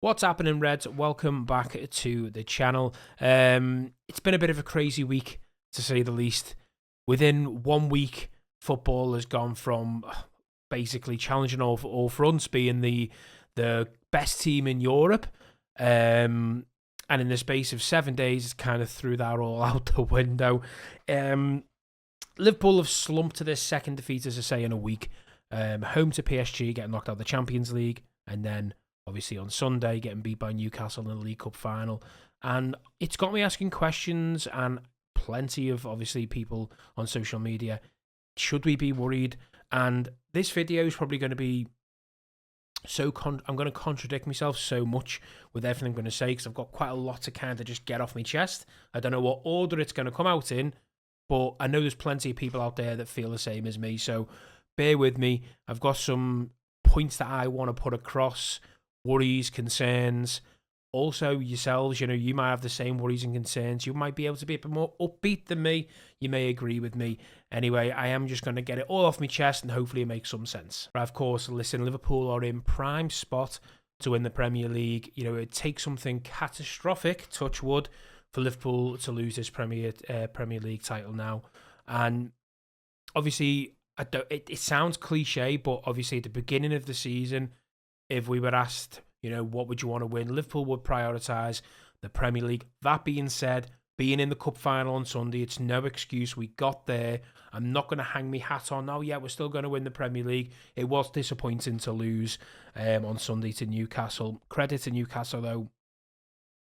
What's happening, Reds? Welcome back to the channel. It's been a bit of a crazy week, to say the least. Within 1 week, football has gone from basically challenging all fronts, being the best team in Europe, and in the space of 7 days, it's kind of threw that all out the window. Liverpool have slumped to their second defeat, as I say, in a week. Home to PSG, getting knocked out of the Champions League, and then obviously on Sunday, getting beat by Newcastle in the League Cup final. And it's got me asking questions, and plenty of, obviously, people on social media. Should we be worried? And this video is probably going to be I'm going to contradict myself so much with everything I'm going to say, because I've got quite a lot to kind of just get off my chest. I don't know what order it's going to come out in, but I know there's plenty of people out there that feel the same as me. So bear with me. I've got some points that I want to put across. Worries, concerns. Also, yourselves, you might have the same worries and concerns. You might be able to be a bit more upbeat than me. You may agree with me. Anyway, I am just going to get it all off my chest, and hopefully it makes some sense. But of course, listen, Liverpool are in prime spot to win the Premier League. It takes something catastrophic, touch wood, for Liverpool to lose this Premier League title now. And obviously, it sounds cliche, but obviously at the beginning of the season, if we were asked, what would you want to win, Liverpool would prioritise the Premier League. That being said, being in the cup final on Sunday, it's no excuse. We got there. I'm not going to hang my hat on, oh yeah, we're still going to win the Premier League. It was disappointing to lose on Sunday to Newcastle. Credit to Newcastle, though.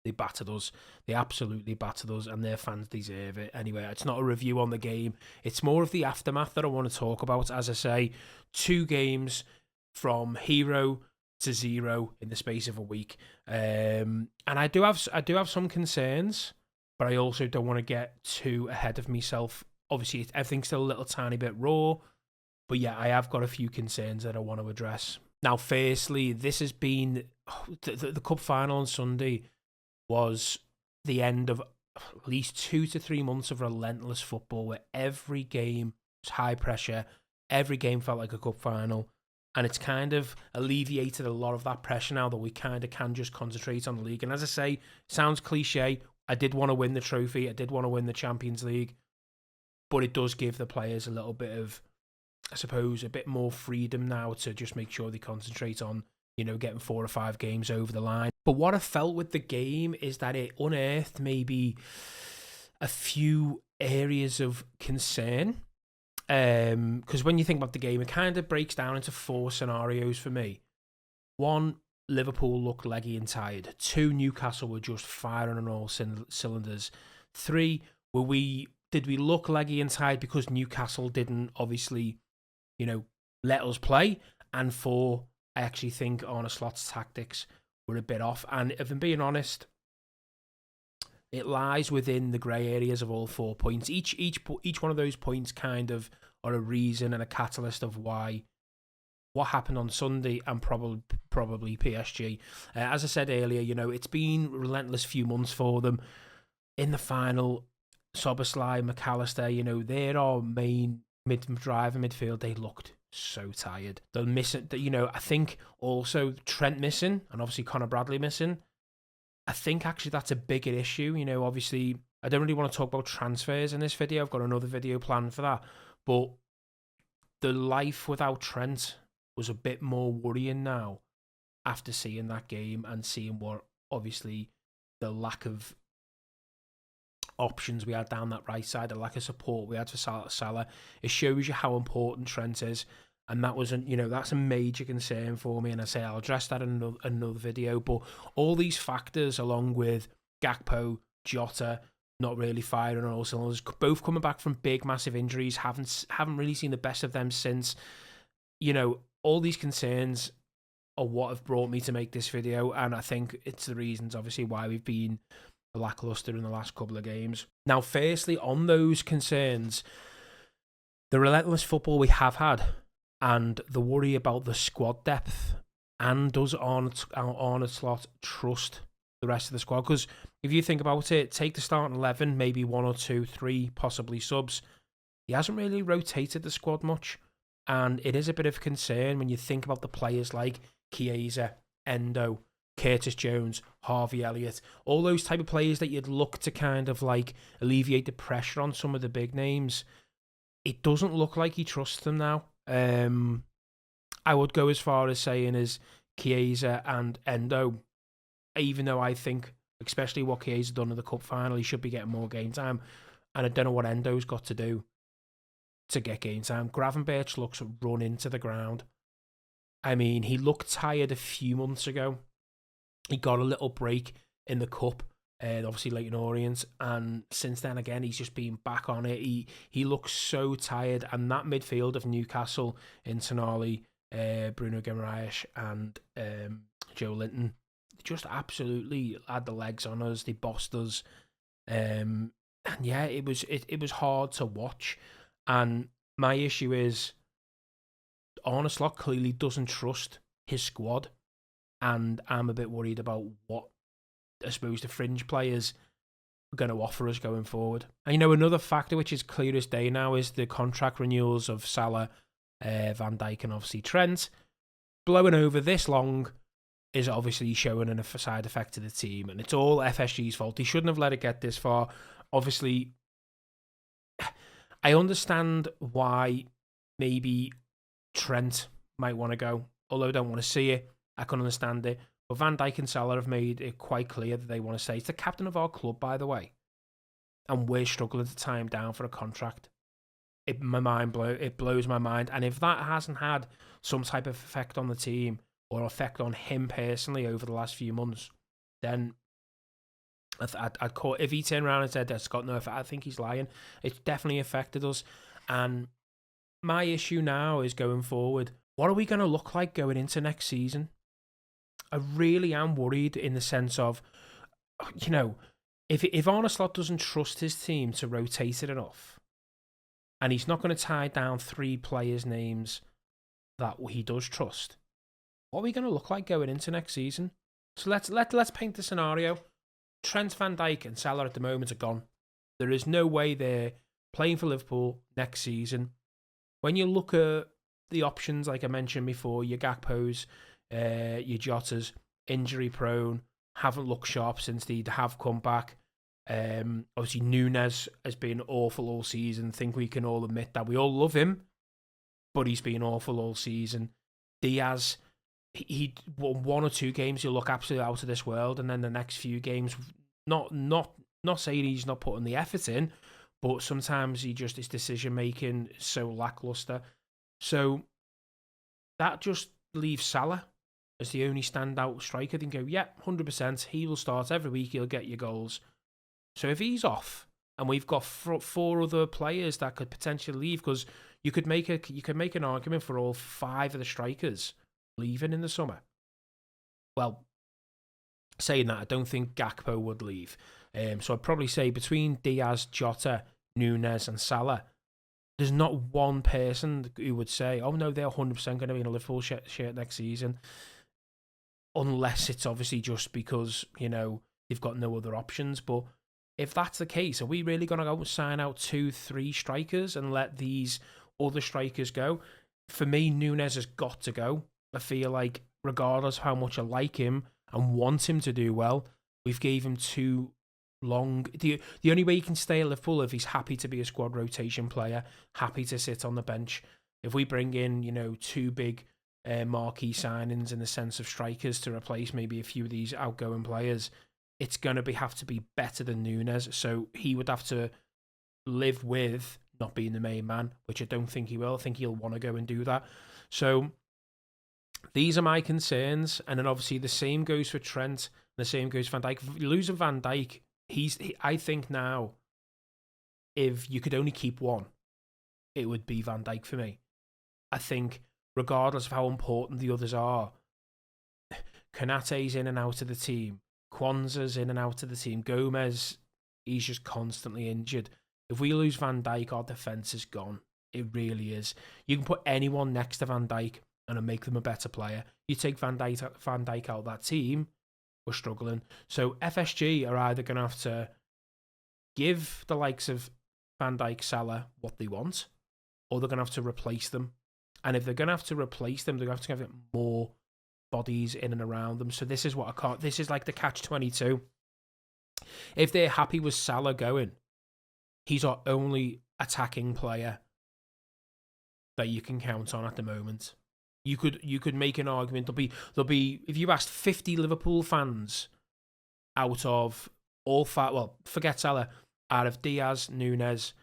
They battered us. They absolutely battered us, and their fans deserve it. Anyway, it's not a review on the game. It's more of the aftermath that I want to talk about. As I say, 2 games from hero to 0 in the space of a week, and I do have some concerns, but I also don't want to get too ahead of myself. Obviously, everything's still a little tiny bit raw, but yeah, I have got a few concerns that I want to address. Now, firstly, this has been the cup final on Sunday was the end of at least 2 to 3 months of relentless football, where every game was high pressure, every game felt like a cup final. And it's kind of alleviated a lot of that pressure now that we kind of can just concentrate on the league. And as I say, sounds cliche. I did want to win the trophy. I did want to win the Champions League. But it does give the players a little bit of, I suppose, a bit more freedom now to just make sure they concentrate on, getting 4 or 5 games over the line. But what I felt with the game is that it unearthed maybe a few areas of concern. Because when you think about the game, it kind of breaks down into 4 scenarios for me. 1, Liverpool looked leggy and tired. 2, Newcastle were just firing on all cylinders. 3, did we look leggy and tired because Newcastle didn't obviously, let us play? And 4, I actually think Arne Slot's tactics were a bit off. And if I'm being honest, it lies within the grey areas of all 4 points. Each one of those points kind of are a reason and a catalyst of why what happened on Sunday, and probably PSG. As I said earlier, it's been a relentless few months for them. In the final, Szoboszlai, McAllister, they're our main driver midfield. They looked so tired. They're missing. I think also Trent missing, and obviously Conor Bradley missing. I think actually that's a bigger issue. Obviously, I don't really want to talk about transfers in this video. I've got another video planned for that. But the life without Trent was a bit more worrying now after seeing that game and seeing what, obviously, the lack of options we had down that right side, the lack of support we had for Salah. It shows you how important Trent is. And that was, that's a major concern for me. And I say I'll address that in another video. But all these factors, along with Gakpo, Jota, not really firing on all cylinders, both coming back from big, massive injuries, haven't really seen the best of them since. All these concerns are what have brought me to make this video. And I think it's the reasons, obviously, why we've been lackluster in the last couple of games. Now, firstly, on those concerns, the relentless football we have had, and the worry about the squad depth, and does Arne Slot trust the rest of the squad? Because if you think about it, take the starting 11, maybe 1 or 2, 3 possibly subs. He hasn't really rotated the squad much, and it is a bit of a concern when you think about the players like Chiesa, Endo, Curtis Jones, Harvey Elliott, all those type of players that you'd look to kind of like alleviate the pressure on some of the big names. It doesn't look like he trusts them now. I would go as far as saying as Chiesa and Endo, even though I think, especially what Chiesa done in the cup final, he should be getting more game time. And I don't know what Endo's got to do to get game time. Gravenberch looks run into the ground. I mean, he looked tired a few months ago. He got a little break in the cup, obviously Leyton Orient, and since then again he's just been back on it. He looks so tired, and that midfield of Newcastle in Tonali, Bruno Guimaraes, and Joe Linton just absolutely had the legs on us. They bossed us, and yeah, it was hard to watch. And my issue is Arne Slot clearly doesn't trust his squad. And I'm a bit worried about what I suppose the fringe players are going to offer us going forward. And another factor which is clear as day now is the contract renewals of Salah, Van Dijk, and obviously Trent. Blowing over this long is obviously showing a side effect to the team, and it's all FSG's fault. He shouldn't have let it get this far. Obviously, I understand why maybe Trent might want to go, although I don't want to see it. I can understand it. But Van Dijk and Salah have made it quite clear that they want to stay. It's the captain of our club, by the way. And we're struggling to tie him down for a contract. It blows my mind. And if that hasn't had some type of effect on the team or effect on him personally over the last few months, then I'd call, if he turned around and said that's got no effect, I think he's lying. It's definitely affected us. And my issue now is going forward. What are we going to look like going into next season? I really am worried in the sense of, if Arne Slot doesn't trust his team to rotate it enough, and he's not going to tie down 3 players' names that he does trust, what are we going to look like going into next season? So let's paint the scenario. Trent, Van Dijk, and Salah at the moment are gone. There is no way they're playing for Liverpool next season. When you look at the options, like I mentioned before, your Gakpos, your Jotas, injury prone, haven't looked sharp since they have come back. Obviously, Núñez has been awful all season. I think we can all admit that. We all love him, but he's been awful all season. Diaz, he won 1 or 2 games, he'll look absolutely out of this world, and then the next few games, not saying he's not putting the effort in, but sometimes his decision making is so lackluster. So that just leaves Salah as the only standout striker. Then go, 100%. He will start every week. He'll get your goals. So if he's off, and we've got 4 other players that could potentially leave, because you could make an argument for all 5 of the strikers leaving in the summer. Well, saying that, I don't think Gakpo would leave. So I'd probably say between Diaz, Jota, Núñez, and Salah, there's not one person who would say, oh no, they're 100% going to be in a Liverpool shirt next season. Unless it's obviously just because, they've got no other options. But if that's the case, are we really going to go and sign out 2-3 strikers and let these other strikers go? For me, Núñez has got to go. I feel like regardless of how much I like him and want him to do well, we've gave him too long. The only way he can stay at Liverpool if he's happy to be a squad rotation player, happy to sit on the bench. If we bring in, 2 big marquee signings in the sense of strikers to replace maybe a few of these outgoing players, it's going to have to be better than Núñez. So he would have to live with not being the main man, which I don't think he will. I think he'll want to go and do that. So these are my concerns. And then obviously the same goes for Trent, and the same goes for Van Dijk. Losing Van Dijk, I think now, if you could only keep one, it would be Van Dijk for me. I think regardless of how important the others are, Konate's in and out of the team, Kwanzaa's in and out of the team, Gomez, he's just constantly injured. If we lose Van Dijk, our defence is gone. It really is. You can put anyone next to Van Dijk and make them a better player. You take Van Dijk out of that team, we're struggling. So FSG are either going to have to give the likes of Van Dijk, Salah what they want, or they're going to have to replace them. And if they're going to have to replace them, they're going to have to give it more bodies in and around them. So this is what I can't. This is like the catch-22. If they're happy with Salah going, he's our only attacking player that you can count on at the moment. You could make an argument. There'll be if you asked 50 Liverpool fans out of all forget Salah, out of Diaz, Nunez,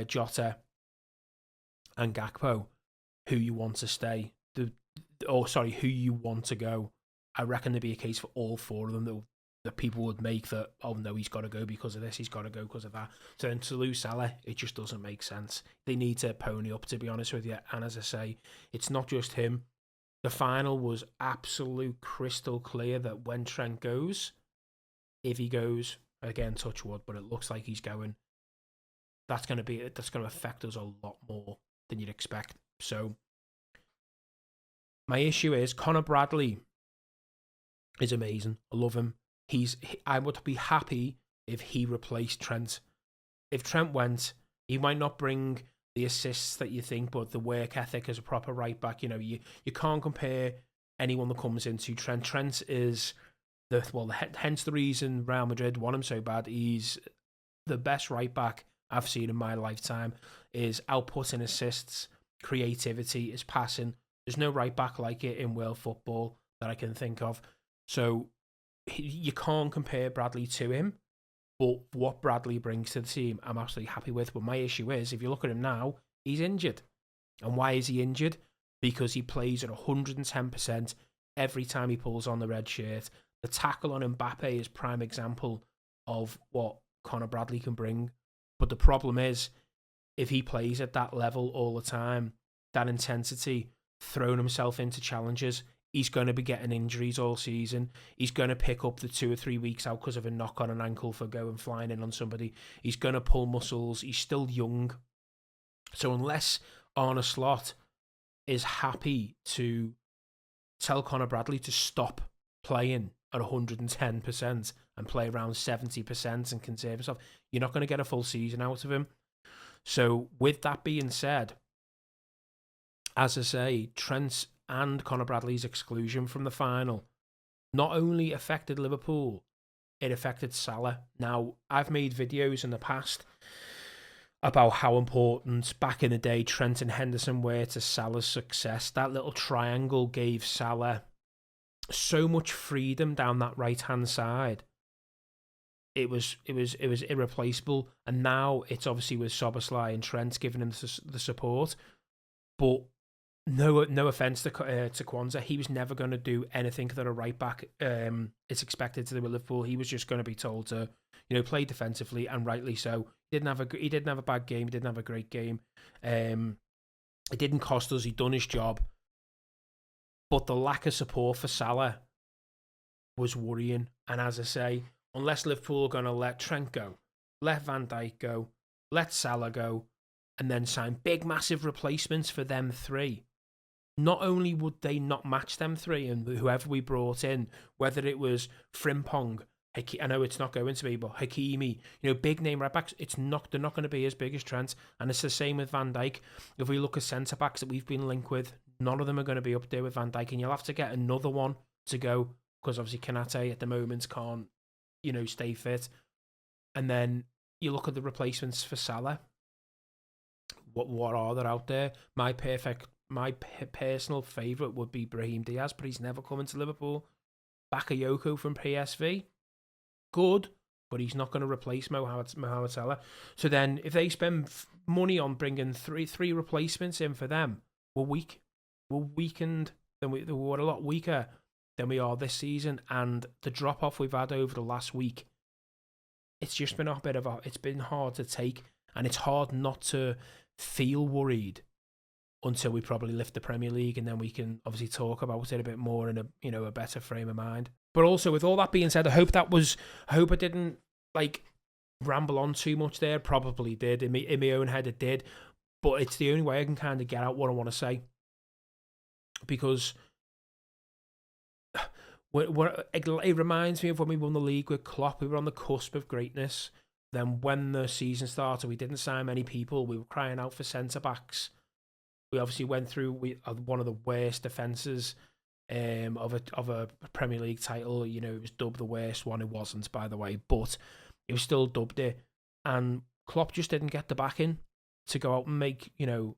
Jota, and Gakpo, who you want to stay, who you want to go. I reckon there'd be a case for all four of them that people would make that, oh no, he's got to go because of this, he's got to go because of that. So then to lose Salah, it just doesn't make sense. They need to pony up, to be honest with you. And as I say, it's not just him. The final was absolute crystal clear that when Trent goes, if he goes, again, touch wood, but it looks like he's going, that's going to affect us a lot more than you'd expect. So my issue is Conor Bradley is amazing. I love him. I would be happy if he replaced Trent. If Trent went, he might not bring the assists that you think, but the work ethic as a proper right back, you can't compare anyone that comes into Trent. Trent is hence the reason Real Madrid want him so bad. He's the best right back I've seen in my lifetime. His output in assists, creativity, his passing. There's no right back like it in world football that I can think of. So you can't compare Bradley to him, but what Bradley brings to the team, I'm absolutely happy with. But my issue is, if you look at him now, he's injured. And why is he injured? Because he plays at 110% every time he pulls on the red shirt. The tackle on Mbappe is prime example of what Conor Bradley can bring. But the problem is, if he plays at that level all the time, that intensity, throwing himself into challenges, he's going to be getting injuries all season. He's going to pick up the 2 or 3 weeks out because of a knock on an ankle for going flying in on somebody. He's going to pull muscles. He's still young. So unless Arne Slot is happy to tell Conor Bradley to stop playing at 110% and play around 70% and conserve himself, you're not going to get a full season out of him. So with that being said, as I say, Trent and Conor Bradley's exclusion from the final not only affected Liverpool, it affected Salah. Now, I've made videos in the past about how important back in the day Trent and Henderson were to Salah's success. That little triangle gave Salah so much freedom down that right-hand side. It was irreplaceable, and now it's obviously with Szoboszlai and Trent giving him the support. But no offense to Kwanzaa, he was never going to do anything that a right back is expected to do with Liverpool. He was just going to be told to, play defensively, and rightly so. He didn't have a bad game. He didn't have a great game. It didn't cost us. He'd done his job. But the lack of support for Salah was worrying. And as I say, unless Liverpool are going to let Trent go, let Van Dijk go, let Salah go, and then sign big, massive replacements for them three, not only would they not match them three and whoever we brought in, whether it was Frimpong, I know it's not going to be, but Hakimi, big name right backs, they're not going to be as big as Trent. And it's the same with Van Dijk. If we look at centre backs that we've been linked with, none of them are going to be up there with Van Dijk, and you'll have to get another one to go, because obviously Canate at the moment can't, stay fit. And then you look at the replacements for Salah. What are there out there? My personal favourite would be Brahim Diaz, but he's never coming to Liverpool. Bakayoko from PSV, good, but he's not going to replace Mohamed Salah. So then, if they spend money on bringing three replacements in for them, we're weak. We're weakened. We're a lot weaker than we are this season. And the drop off we've had over the last week, it's just been it's been hard to take, and it's hard not to feel worried until we probably lift the Premier League, and then we can obviously talk about it a bit more in a better frame of mind. But also, with all that being said, I hope I didn't ramble on too much there. Probably did in my own head, it did, but it's the only way I can kind of get out what I want to say, because it reminds me of when we won the league with Klopp. We were on the cusp of greatness. Then when the season started, we didn't sign many people. We were crying out for centre-backs. We obviously went through one of the worst defences of a Premier League title. You know, it was dubbed the worst one. It wasn't, by the way, but it was still dubbed it. And Klopp just didn't get the backing to go out and make, you know,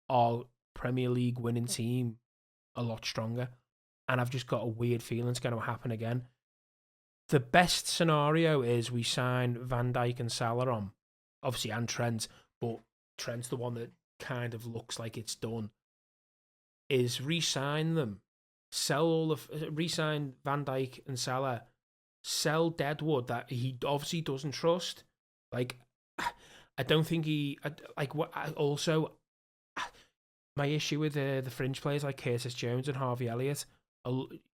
our Premier League winning team a lot stronger. And I've just got a weird feeling it's going to happen again. The best scenario is we sign Van Dijk and Salah on, obviously, and Trent, but Trent's the one that kind of looks like it's done, is re-sign them, re-sign Van Dijk and Salah, sell Deadwood that he obviously doesn't trust. Like, I don't think also, my issue with the fringe players like Curtis Jones and Harvey Elliott,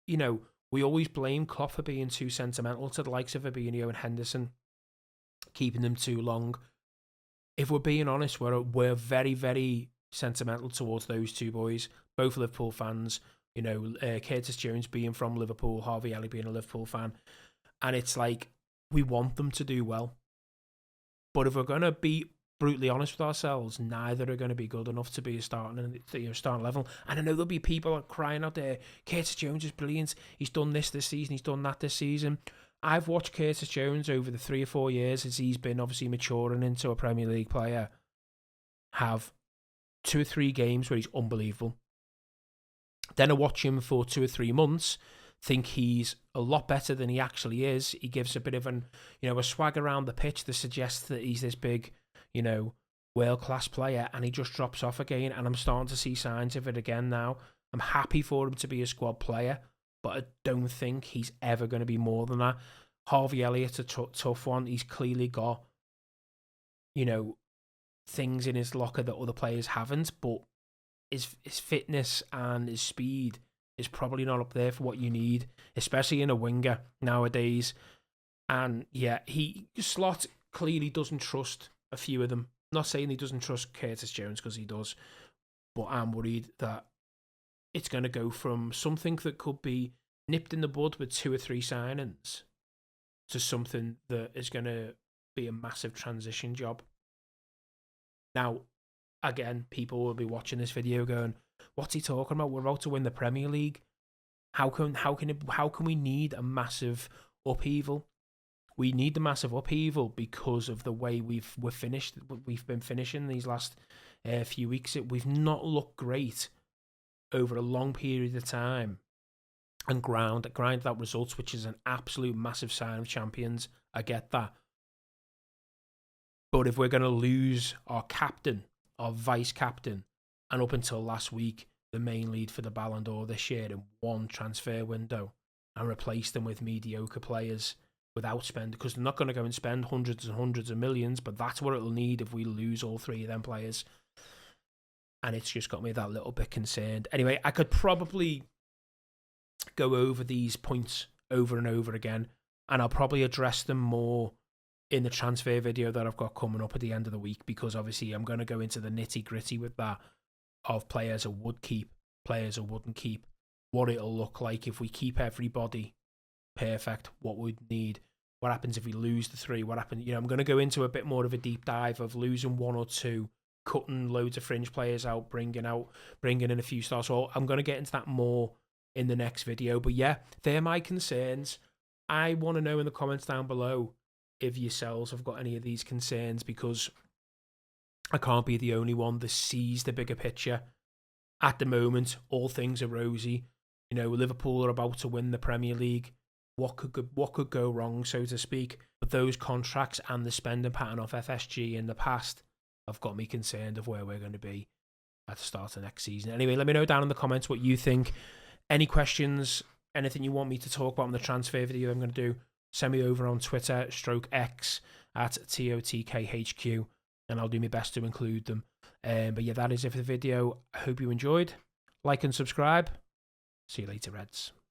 you know, we always blame Klopp for being too sentimental to the likes of Fabinho and Henderson, keeping them too long. If we're being honest, we're very, very sentimental towards those two boys, both Liverpool fans. You know, Curtis Jones being from Liverpool, Harvey Elliott being a Liverpool fan. And it's like, we want them to do well. But if we're going to be brutally honest with ourselves, neither are going to be good enough to be a starting level. And I know there'll be people crying out there, Curtis Jones is brilliant. He's done this season. He's done that this season. I've watched Curtis Jones over the 3 or 4 years as he's been obviously maturing into a Premier League player, have 2 or 3 games where he's unbelievable. Then I watch him for 2 or 3 months, think he's a lot better than he actually is. He gives a bit of a swag around the pitch that suggests that he's this big, you know, world-class player, and he just drops off again, and I'm starting to see signs of it again now. I'm happy for him to be a squad player, but I don't think he's ever going to be more than that. Harvey Elliott's a tough one. He's clearly got, you know, things in his locker that other players haven't, but his fitness and his speed is probably not up there for what you need, especially in a winger nowadays. And yeah, Slot clearly doesn't trust a few of them. I'm not saying he doesn't trust Curtis Jones, because he does, but I'm worried that it's going to go from something that could be nipped in the bud with 2 or 3 signings to something that is going to be a massive transition job. Now, again, people will be watching this video going, what's he talking about? We're about to win the Premier League. How can we need a massive upheaval? We need the massive upheaval because of the way we've been finishing these last few weeks. We've not looked great over a long period of time, and grind out results, which is an absolute massive sign of champions. I get that. But if we're going to lose our captain, our vice captain, and up until last week, the main lead for the Ballon d'Or this year in one transfer window, and replace them with mediocre players without spending, because they're not going to go and spend hundreds and hundreds of millions, but that's what it'll need if we lose all 3 of them players. And it's just got me that little bit concerned. Anyway, I could probably go over these points over and over again, and I'll probably address them more in the transfer video that I've got coming up at the end of the week, because obviously I'm going to go into the nitty gritty with that, of players I would keep, players I wouldn't keep, what it'll look like if we keep everybody perfect, what we'd need, what happens if we lose the 3, what happens, I'm going to go into a bit more of a deep dive of losing 1 or 2, cutting loads of fringe players out, bringing in a few stars. So I'm going to get into that more in the next video. But yeah, they're my concerns. I want to know in the comments down below if yourselves have got any of these concerns, because I can't be the only one that sees the bigger picture. At the moment, all things are rosy. Liverpool are about to win the Premier League. What could go wrong, so to speak? But those contracts and the spending pattern of FSG in the past have got me concerned of where we're going to be at the start of next season. Anyway, let me know down in the comments what you think. Any questions, anything you want me to talk about in the transfer video I'm going to do, send me over on Twitter, /X at TOTKHQ, and I'll do my best to include them. But yeah, that is it for the video. I hope you enjoyed. Like and subscribe. See you later, Reds.